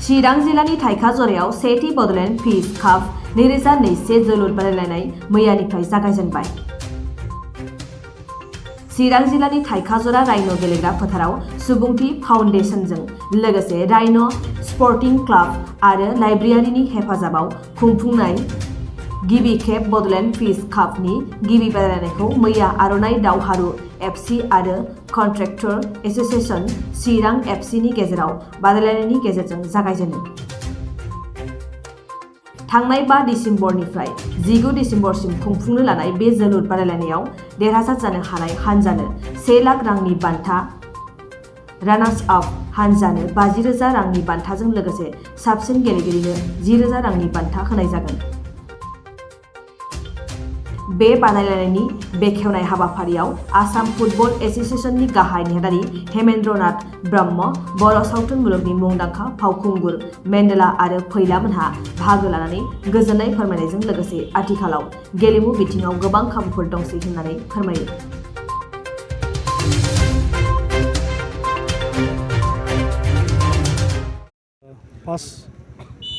चिरां जिल्लानि थाइखाजरायाव सेथि बड'लेण्ड पिस काप 2021 जोलुर बादायलायनाय मैयानिफ्राय जागायजेनबाय। चिरां जिल्लानि थाइखाजरा राइन' गेलेग्रा फोथाराव सुबुंथि फाउन्डेसनजों लोगोसे राइन' स्पर्टिं क्लाब आरो लाइब्रेरिनि हेफाजाबाव खुंफुंनाय गिबि खेब बड'लेण्ड पिस कापनि गिबि बादायलायनायखौ मैया आर'नाइ दावहारु एफसि आरो कन्ट्रेक्टर एस'सिएशन चिरां एफसिनि गेजेराव बादायलायनायनि गेजेरजों जागायजेनो। थांनाय 5 डिसेम्बरनिफ्राय 19 डिसेम्बरसिम खुंफुंनो लानाय बे जोलुर बादायलायनायाव देरहासार जानो हानाय हानजानो 1 लाख रांनि बान्था, रानार्स आप हानजानो 50,000 रांनि बान्थाजों लोगोसे साबसिन गेलेगिरिनो 10,000 रांनि बान्था होनाय जागोन। बे बादायलायनायनि बेखेवनाय हाबाफारियाव आसाम फुटबल एस'सिएशननि गाहाय नेहाथारि हेमेन्द्र नाथ ब्रह्म, बर' सावथुन मुलुगनि मुंदांखा फावखुंगुर मेन्देला आरो फैलामोनहा बाहागो लानानै गोजोननाय फोरमायनायजों लोगोसे आथिखालाव गेलेमु बिथिङाव गोबां खाबुफोर दंसै होननानै फोरमायो। फार्स्ट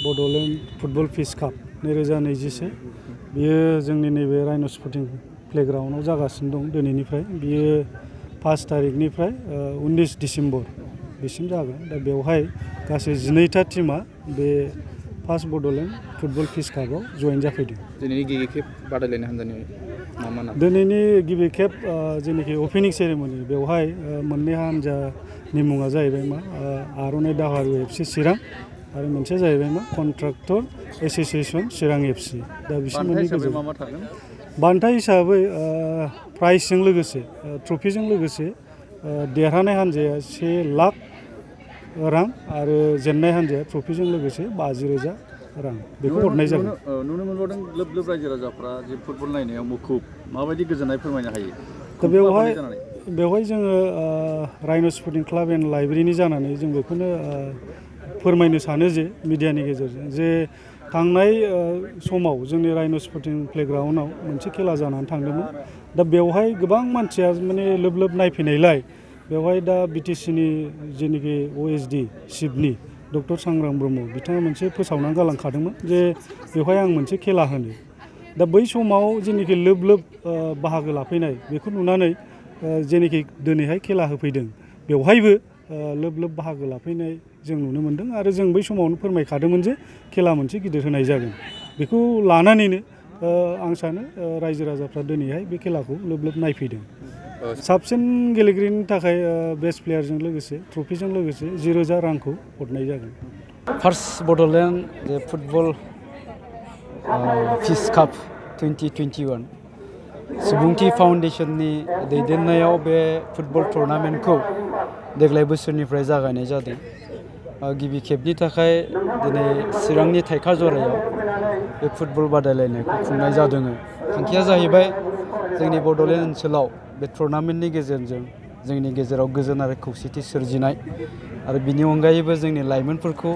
बड'लेण्ड फुटबल पिस काप 2021 बियो जोंनि नैबे राइन' स्पर्टिं प्लेग्राउन्डआव जागासिनो दं दिनैनिफ्राय। बियो 5 तारिखनिफ्राय 19 डिसेम्बर बिसिम जागोन। दा बेवहाय गासै 12टा टीमा बे फार्स्ट बड'लेण्ड फुटबल पिस कापआव जयेन जाफैदों। दिनैनि गिबि खेब बादायलायनाय हान्जानि मा नाम? दिनैनि गिबि खेब जेनाखि अपेनिं सेरेमनि बेवहाय मोननै हान्जानि मुङा जाहैबाय आर'नाइ दावहारु एफसि चिरां आरो मोनसेया जाहैबाय कन्ट्राक्टर एस'सिएशन चिरां एफसि। दा बिसोर मोननै गेजेराव बान्था हिसाबै प्राइजजों लोगोसे ट्रफिजों लोगोसे देरहानाय हान्जाया 1 लाख रां आरो जेननाय हान्जाया ट्रफिजों लोगोसे 50,000 रां बेखौ हरनाय जागोन। नुनो मोनबावदों लोब लोब रायजो राजाफ्रा जे फुटबल नायनायाव मुखुब, माबायदि गोजोननाय फोरमायनो हायो? दा बेवहाय जोङो राइन' स्पर्टिं क्लाब एन्ड लाइब्रेरिनि जानानै जों बेखौनो फोरमायनो सानो जे मिडियानि गेजेरजों जे थांनाय समाव जोंनि राइन' स्पर्टिं प्लेग्राउन्डआव मोनसे खेला जानानै थांदोंमोन। दा बेवहाय गोबां मानसिया लोब लोब नायफैनायलाय बेवहाय दा बिटिसिनि जेनिखि OSD चिफनि डक्टर सांग्रां ब्रह्म बिथाङा मोनसे फोसावनानै गालांखादोंमोन जे बेवहाय आं मोनसे खेला होनो। दा बै समाव जेनिखि लोब लोब बाहागो लाफैनाय बेखौ नुनानै जेनिखि दिनैहाय खेला होफैदों बेवहायबो लोब लोब बाहागो लाफैनाय जों नुनो मोन्दों आरो जों बै समावनो फोरमायखादोंमोन जे खेला मोनसे गिदिर होनाय जागोन। बेखौ लानानैनो आं सानो रायजो राजाफ्रा दिनैहाय बे खेलाखौ लोब लोब नायफैदों। साबसिन गेलेगिरिनि थाखाय बेस्ट प्लेयारजों लोगोसे ट्रफिजों लोगोसे 10,000 रांखौ हरनाय जागोन। फार्स्ट बड'लेण्ड जे फुटबल पिस काप 2021 सुबुंथि फाउन्डेसननि दैदेननायाव बे फुटबल टुर्नामेन्टखौ देग्लाय बोसोरनिफ्राय जागायनाय जादों। गिबि खेबनि थाखाय दिनै चिरांनि थाइखाजरायाव बे फुटबल बादायलायनायखौ खुंनाय जादों। थांखिया जाहैबाय जोंनि बड'लेण्ड ओनसोलाव बे टुर्नामेन्टनि गेजेरजों जोंनि गेजेराव गोजोन आरो खौसेथि सोरजिनाय आरो बिनि अनगायैबो जोंनि लाइमोनफोरखौ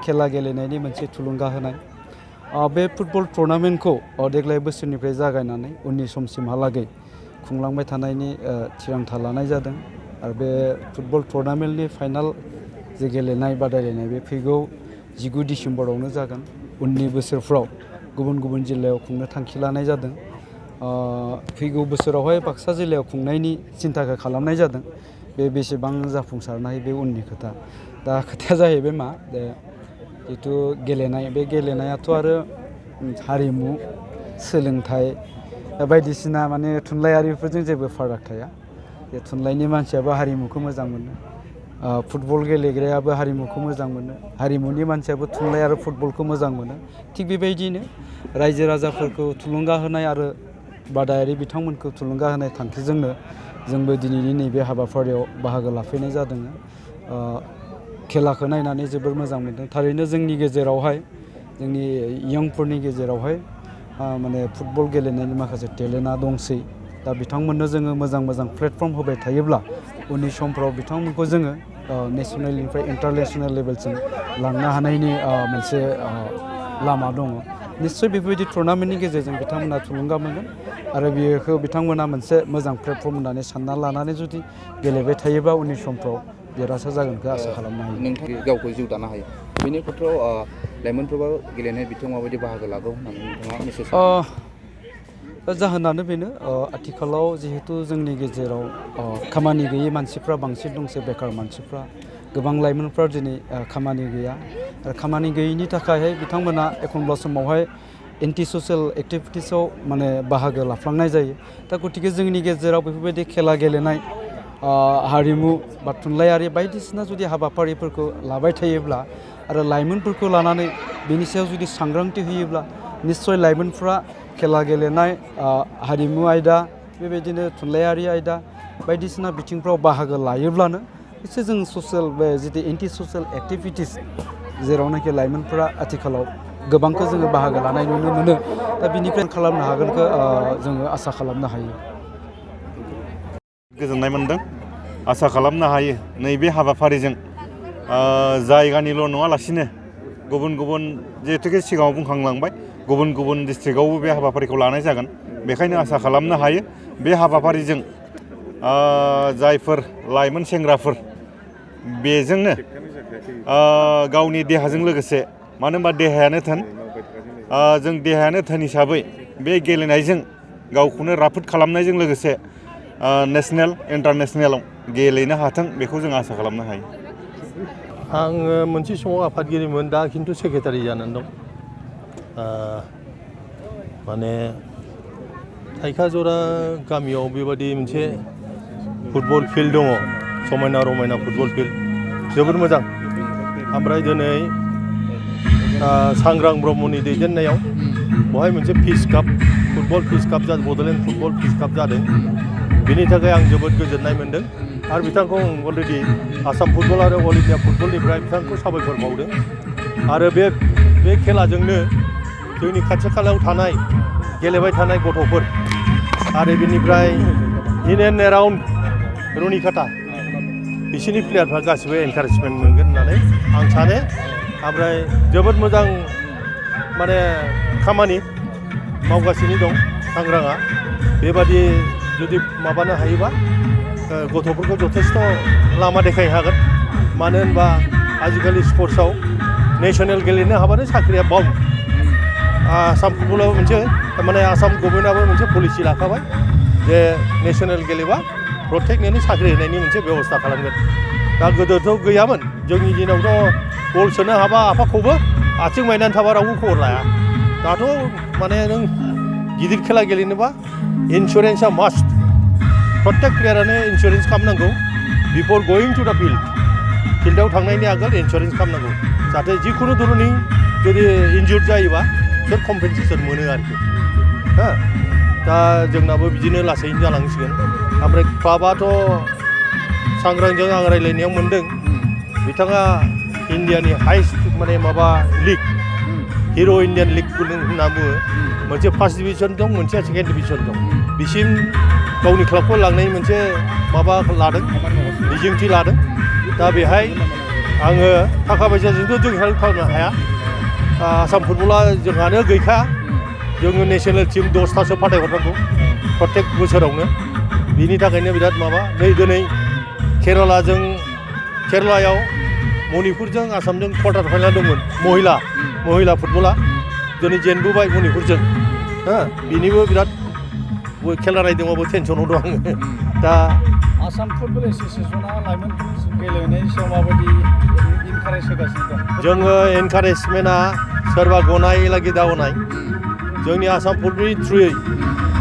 खेला गेलेनायनि मोनसे थुलुंगा होनाय। बे फुटबल टुर्नामेन्टखौ देग्लाय बोसोरनिफ्राय जागायनानै उननि समसिमहालागै खुंलांबाय थानायनि थिरांथा लानाय जादों आरो बे फुटबल टुर्नामेन्टनि फाइनाल जे गेलेनाय बादायलायनाय बे फैगौ 19 डिसेम्बरावनो जागोन। उननि बोसोरफ्राव गुबुन गुबुन जिल्लायाव खुंनो थांखि लानाय जादों। फैगौ बोसोरावहाय बाक्सा जिल्लायाव खुंनायनि सिन्थाखौ खालामनाय जादों। बे बेसेबां जाफुंसारनाय बे उननि खोथा। दा खोथाया जाहैबाय जिथु गेलेनाय बे गेलेनायाथ' आरो हारिमु सोलोंथाइ बायदिसिना थुनलाइयारिफोरजों जेबो फाराग थाया। बे थुनलाइनि मानसियाबो हारिमुखौ मोजां मोनो, फुटबल गेलेग्रायाबो हारिमुखौ मोजां मोनो, हारिमुनि मानसियाबो थुनलाइ आरो फुटबलखौ मोजां मोनो। थिग बेबायदिनो रायजो राजाफोरखौ थुलुंगा होनाय आरो बादायारि बिथांमोनखौ थुलुंगा होनाय थांखिजोंनो जोंबो दिनैनि नैबे हाबाफारियाव बाहागो लाफैनाय जादों। खेलाखौ नायनानै जोबोर मोजां मोनदों। थारैनो जोंनि गेजेरावहाय जोंनि यंफोरनि गेजेरावहाय फुटबल गेलेनायनि माखासे टेलेन्टआ दंसै। दा बिथांमोननो जोङो मोजां मोजां प्लेटफर्म होबाय थायोब्ला उननि समफ्राव बिथांमोनखौ जोङो नेसनेलनिफ्राय इन्टारनेसनेल लेभेलसिम लांनो हानायनि मोनसे लामा दङ। निश्चय बेफोरबायदि टुर्नामेन्टनि गेजेरजों बिथांमोना थुलुंगा मोनगोन आरो बेखौ बिथांमोना मोनसे मोजां प्लेटफर्म होननानै सानना लानानै जुदि गेलेबाय थायोबा उननि समफ्राव देरहासार जागोनखौ आसा खालामनो हायो। नोंथाङा गावखौ जिउ दानो हायो। बेनि खेथ्रआव लाइमोनफोराबो गेलेनाय बिथिङाव माबायदि बाहागो लागौ होननानै नोंथाङा मेसेज जाहोनानो बेनो आथिखालाव जिहेतु जोंनि गेजेराव खामानि गैयै मानसिफ्रा बांसिन दंसै बेकार मानसिफ्रा गोबां लाइमोनफ्रा दिनै खामानि गैया आरो खामानि गैयैनि थाखायहाय बिथांमोना एखनब्ला समावहाय एन्टि ससियेल एक्टिभिटिसाव माने बाहागो लाफ्लांनाय जायो दा गतिके जोंनि गेजेराव बेफोरबायदि खेला गेलेनाय हारिमु बा थुनलाइयारि बायदिसिना जुदि हाबाफारिफोरखौ लाबाय थायोब्ला आरो लाइमोनफोरखौ लानानै बेनि सायाव जुदि सांग्रांथि होयोब्ला निस्सय लाइमोनफ्रा खेला गेलेनाय हारिमु आयदा बेबायदिनो थुनलाइयारि आयदा बायदिसिना बिथिंफ्राव बाहागो लायोब्लानो एसे जों ससियेल बे जितु एन्टि ससियेल एक्टिभिटिस जेरावनाखि लाइमोनफोरा आथिखालाव गोबांखौ जोङो बाहागो लानाय नुनो मोनो दा बिनिफ्राय खालामनो हागोनखौ जोङो आसा खालामनो हायो। गोजोननाय मोन्दों आसा खालामनो हायो नैबे हाबाफारिजों जायगानिल' नङालासिनो गुबुन गुबुन जिहेतुके सिगाङाव बुंखांलांबाय गुबुन गुबुन डिस्ट्रिक्टआवबो बे हाबाफारिखौ लानाय जागोन बेखायनो आसा खालामनो हायो बे हाबाफारिजों जायफोर लाइमोन सेंग्राफोर बेजोंनो गावनि देहाजों लोगोसे मानो होनबा देहायानो धोन जों देहायानो धोन हिसाबै बे गेलेनायजों गावखौनो राफोद खालामनायजों लोगोसे नेसनेल इन्टारनेसनेलाव गेलेनो हाथों बेखौ जों आसा खालामनो हायो। आङो मोनसे समाव आफादगिरिमोन दा खिन्थु सेक्रेटारि जानानै दं। माने थाइखाजरा गामियाव बेबादि मोनसे फुटबल फिल्ड दङ समायना रमायना फुटबल फिल्ड जोबोर मोजां ओमफ्राय दिनै सांग्रां ब्रह्मनि दैदेननायाव बहाय मोनसे पिस काप फुटबल पिस काप जादों बड'लेण्ड फुटबल पिस काप जादों बिनि थाखाय आं जोबोद गोजोननाय मोन्दों आरो बिथांखौ आं अलरेडि आसाम फुटबल आरो अल इण्डिया फुटबलनिफ्राय बिथांखौ साबायखर बावदों आरो बे खेलाजोंनो जोंनि खाथि खालायाव थानाय गेलेबाय थानाय गथ'फोर आरो बेनिफ्राय इन एन्ड एराउन्ड रुनिकाटा बिसोरनि प्लेयारफ्रा गासिबो एनकारेजमेन्ट मोनगोन होननानै आं सानो ओमफ्राय जोबोद मोजां माने खामानि मावगासिनो दं सांग्राङा बेबादि जुदि माबानो हायोबा गथ'फोरखौ जथेस्थ' लामा देखायनो हागोन मानो होनबा आजिखालि स्पर्ट्सआव नेसनेल गेलेनो हाबानो साख्रिया बाउन आसाम फुटबलाव मोनसे माने आसाम गभर्नमेन्टआबो मोनसे पलिसि लाखाबाय जे नेसनेल गेलेबा प्रत्येकनोनो साख्रि होनायनि मोनसे बेबस्था खालामगोन दा गोदोथ' गैयामोन जोंनि दिनावथ' गल सोनो हाबा आफाखौबो आथिं बायनानै थाबा रावबो खबर लाया दाथ' माने नों गिदिर खेला गेलेनोबा इन्सुरेन्सआ मास्ट प्रत्येक प्लेयारानो इन्सुरेन्स खालामनांगौ बिफर गोयिं टु दा फिल्डआव थांनायनि आगोल इन्सुरेन्स खालामनांगौ जाहाथे जिखुनु धरननि जुदि इन्जुर्ड जायोबा बिसोर कम्पेनसेसन मोनो आरोखि हो दा जोंनाबो बिदिनो लासैनो जालांसिगोन ओमफ्राय क्लाबाथ' सांग्रांजों आं रायज्लायनायाव मोन्दों बिथाङा इण्डियानि हाइस्ट माने माबा लिग हिर' इण्डियान लिग होनना बुङो मोनसे फार्स्ट डिभिजन दं मोनसे सेकेन्ड डिभिजन दं बिसिम गावनि क्लाबखौ लांनायनि मोनसे माबा लादों मिजिंथि लादों दा बेहाय आङो थाखा फैसाजोंथ' जों हेल्प खालामनो हाया आसाम फुटबला जोंहानो गैखा जोङो नेसनेल टिम 10थासो फाथायहरनांगौ प्रत्येक बोसोरावनो बिनि थाखायनो बिराद माबा नै दिनै केरलायाव मणिपुरजों आसामजों क्वार्टार फाइनाल दंमोन महिला फुटबला दिनै जेनबोबाय मणिपुरजों हो बिनिबो बिराद खेला नायदोंबाबो टेनसनाव दं आङो दा आसाम फुटबल एस'सियेसना लाइमोनफोरनि गेलेनायनि सायाव माबायदि इनकारेज होगासिनो दं जोङो एनकारेजमेन्टआ सोरबा गनाय लागि दावनाय जोंनि आसाम फुटबलनि थ्रुयै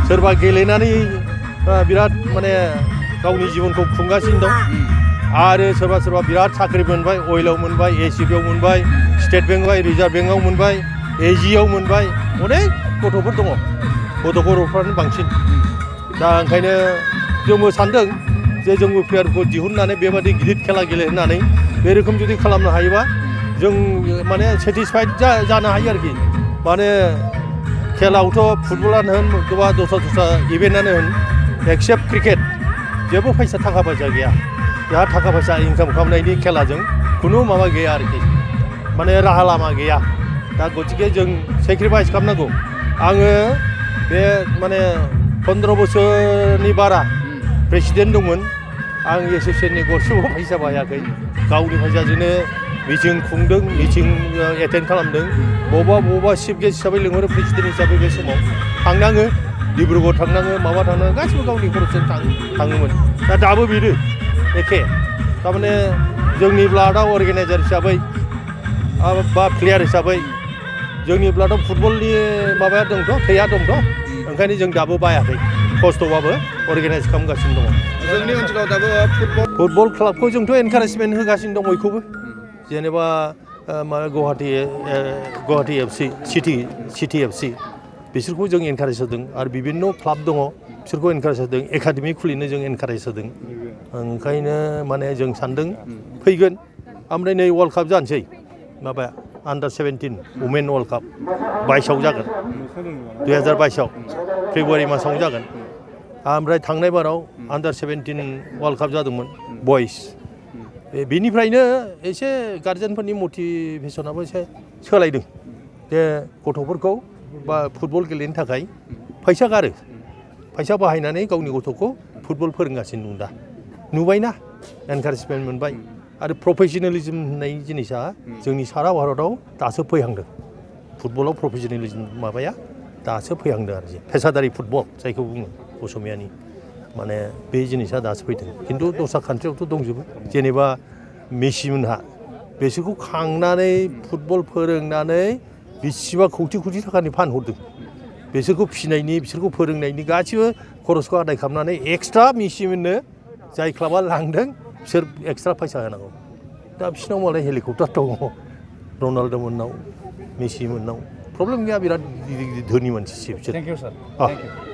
सोरबा गेलेनानै बिराद माने गावनि जिबनखौ खुंगासिनो दं आरो सोरबा बिराद साख्रि मोनबाय अइलाव मोनबाय एसिबिआव मोनबाय स्टेट बेंकआव रिजार्भ बेंकआव मोनबाय एजिआव मोनबाय अनेक गथ'फोर दङ गथ'फोरफ्रानो बांसिन दा ओंखायनो जोंबो सानदों जे जोंबो प्लेयारखौ दिहुननानै बेबादि गिदिर खेला गेलेहोनानै बे रोखोम जुदि खालामनो हायोबा जों माने सेटिसफाइड जानो हायो आरोखि माने खेलायावथ' फुटबलानो होन बा दस्रा इभेन्टआनो होन एक्सेप्ट क्रिकेट जेबो थाखा फैसा गैया जोंहा थाखा फैसा इनकाम खालामनायनि खेलाजों खुनु माबा गैया आरोखि माने राहा लामा गैया दा गतिके जों सेक्रिफाइस खालामनांगौ आङो बे माने 15 बोसोरनि बारा प्रेसिडेन्ट दंमोन आं एस'सियेसननि गरसेबो फैसा बाहायाखै गावनि फैसाजोंनो मिटिं खुंदों मिटिं एटेन्ड खालामदों बबेबा चिफ गेस्ट हिसाबै लिंहरो प्रेसिडेन्ट हिसाबै बे समाव थांनाङो डिब्रुगड़ थांनाङो माबा थांनाङो गासिबो गावनि खरसजों थाङोमोन दा दाबो बेनो एखे थारमाने जोंनि ब्लाडआव अर्गेनाइजार हिसाबै बा प्लेयार हिसाबै जोंनि ब्लाडआव फुटबलनि माबाया दंथ' थैया दंथ' ओंखायनो जों दाबो बायाखै खस्थ'बाबो अर्गेनाइज खालामगासिनो दङ जोंनि ओनसोलाव दाबो फुटबल क्लाबखौ जोंथ' एनकारेजमेन्ट होगासिनो दं बयखौबो जेनेबा गुवाहाटि एफसि सिटि एफसि बिसोरखौ जों एनकारेज होदों आरो बिभिन्न क्लाब दङ बिसोरखौ एनकारेज होदों एकाडेमि खुलिनो जों एनकारेज होदों ओंखायनो माने जों सानदों फैगोन ओमफ्राय नै वर्ल्ड काप जानोसै माबाया आन्डार 17 वुमेन वर्ल्ड काप 22आव जागोन 2022आव फेब्रुवारि मासाव जागोन ओमफ्राय थांनाय बाराव आन्डार 17 वर्ल्ड काप जादोंमोन बयस बेनिफ्रायनो एसे गार्जेनफोरनि मटिभेसनाबो एसे सोलायदों जे गथ'फोरखौ बा फुटबल गेलेनो थाखाय फैसा गारो फैसा बाहायनानै गावनि गथ'खौ फुटबल फोरोंगासिनो दं दा नुबायना एनकारेजमेन्ट मोनबाय आरो प्रफेसनेलिज्म होननाय जिनिसा जोंनि सारा भारताव दासो फैहांदों फुटबलाव प्रफेसनेलिज्म माबाया दासो फैहांदों आरो पेसादारि फुटबल जायखौ बुङो असमियानि माने बे जिनिसा दासो फैदों खिन्थु दस्रा कान्ट्रियावथ' दंजोबो जेनेबा मेसिमोनहा बिसोरखौ खांनानै फुटबल फोरोंनानै बेसेबा खौथि थाखानि फानहरदों बिसोरखौ फिसिनायनि बिसोरखौ फोरोंनायनि गासिबो खरसखौ आदाय खालामनानै एक्सट्रा मेसिमोननो जाय क्लाबा लांदों बिसोर एक्सट्रा फैसा होनांगौ दा बिसोरनाव मालाय हेलिकप्टार दङ रनाल्ड' मोननाव मेसि मोननाव प्रब्लेम गैया बिराद धोनि मानसिसो बिसोर thank you sir thank U